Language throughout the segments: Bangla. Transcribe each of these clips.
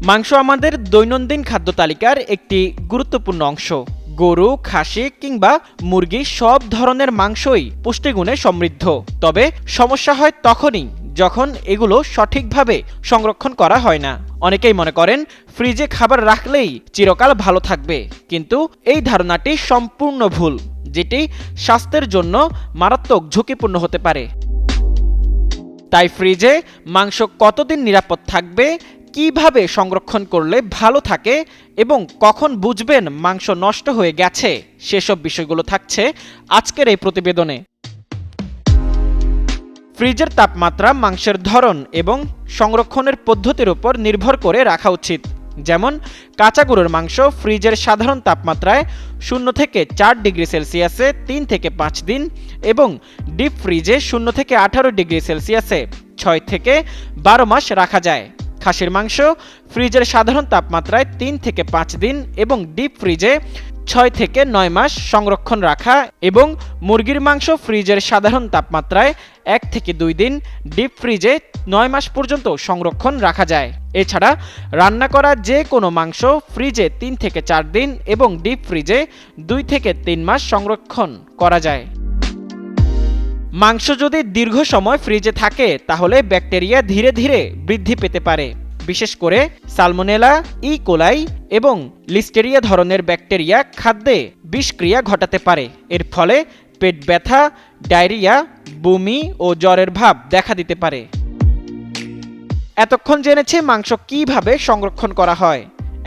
মাংস আমাদের দৈনন্দিন খাদ্য তালিকার একটি গুরুত্বপূর্ণ অংশ। গরু, খাসি কিংবা মুরগি সব ধরনের মাংসই পুষ্টিগুণে সমৃদ্ধ। তবে সমস্যা হয় তখনই যখন এগুলো সঠিকভাবে সংরক্ষণ করা হয় না। অনেকেই মনে করেন ফ্রিজে খাবার রাখলেই চিরকাল ভালো থাকবে, কিন্তু এই ধারণাটি সম্পূর্ণ ভুল, যেটি স্বাস্থ্যের জন্য মারাত্মক ঝুঁকিপূর্ণ হতে পারে। তাই ফ্রিজে মাংস কতদিন নিরাপদ থাকবে, কিভাবে সংরক্ষণ করলে ভালো থাকে এবং কখন বুঝবেন মাংস নষ্ট হয়ে গেছে, সেসব বিষয়গুলো থাকছে আজকের এই প্রতিবেদনে। ফ্রিজের তাপমাত্রা মাংসের ধরন এবং সংরক্ষণের পদ্ধতির উপর নির্ভর করে রাখা উচিত। যেমন কাঁচা গরুর মাংস ফ্রিজের সাধারণ তাপমাত্রায় 0 থেকে 4 ডিগ্রি সেলসিয়াসে 3 থেকে 5 দিন এবং ডিপ ফ্রিজে 0 থেকে 18 ডিগ্রি সেলসিয়াসে 6 থেকে 12 মাস রাখা যায়। খাসির মাংস ফ্রিজের সাধারণ তাপমাত্রায় 3 থেকে 5 দিন এবং ডিপ ফ্রিজে 6 থেকে 9 মাস সংরক্ষণ রাখা এবং মুরগির মাংস ফ্রিজের সাধারণ তাপমাত্রায় 1 থেকে 2 দিন, ডিপ ফ্রিজে 9 মাস পর্যন্ত সংরক্ষণ রাখা যায়। এছাড়া রান্না করা যে কোনো মাংস ফ্রিজে 3 থেকে 4 দিন এবং ডিপ ফ্রিজে 2 থেকে 3 মাস সংরক্ষণ করা যায়। মাংস যদি দীর্ঘ সময় ফ্রিজে থাকে তাহলে ব্যাকটেরিয়া ধীরে ধীরে বৃদ্ধি পেতে পারে। বিশেষ করে সালমোনেলা, ই কোলাই এবং লিস্টেরিয়া ধরনের ব্যাকটেরিয়া খাদ্যে বিষক্রিয়া ঘটাতে পারে। এর ফলে পেট ব্যথা, ডায়রিয়া, বমি ও জ্বরের ভাব দেখা দিতে পারে। এতক্ষণ জেনেছি মাংস কিভাবে সংরক্ষণ করা হয়।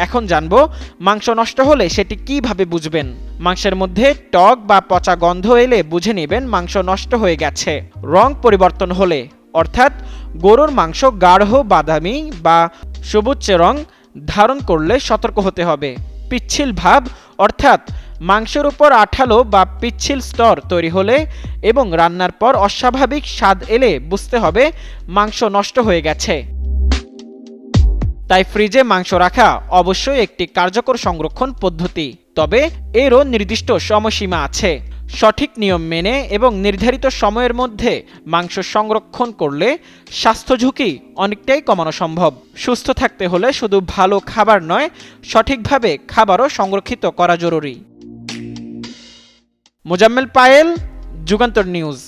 এখন জানবো মাংস নষ্ট হলে সেটি কিভাবে বুঝবেন। মাংসের মধ্যে টক বা পচা গন্ধ এলে বুঝে নেবেন মাংস নষ্ট হয়ে গেছে। রং পরিবর্তন হলে, অর্থাৎ গরুর মাংস গাঢ় বাদামি বা সবুজে রং ধারণ করলে সতর্ক হতে হবে। পিচ্ছিল ভাব, অর্থাৎ মাংসের উপর আঠালো বা পিচ্ছিল স্তর তৈরি হলে এবং রান্নার পর অস্বাভাবিক স্বাদ এলে বুঝতে হবে মাংস নষ্ট হয়ে গেছে। তাই ফ্রিজে মাংস রাখা অবশ্যই একটি কার্যকর সংরক্ষণ পদ্ধতি, তবে এরও নির্দিষ্ট সময়সীমা আছে। সঠিক নিয়ম মেনে এবং নির্ধারিত সময়ের মধ্যে মাংস সংরক্ষণ করলে স্বাস্থ্য ঝুঁকি অনেকটাই কমানো সম্ভব। সুস্থ থাকতে হলে শুধু ভালো খাবার নয়, সঠিকভাবে খাবারও সংরক্ষিত করা জরুরি। মোজাম্মেল পায়েল, যুগান্তর নিউজ।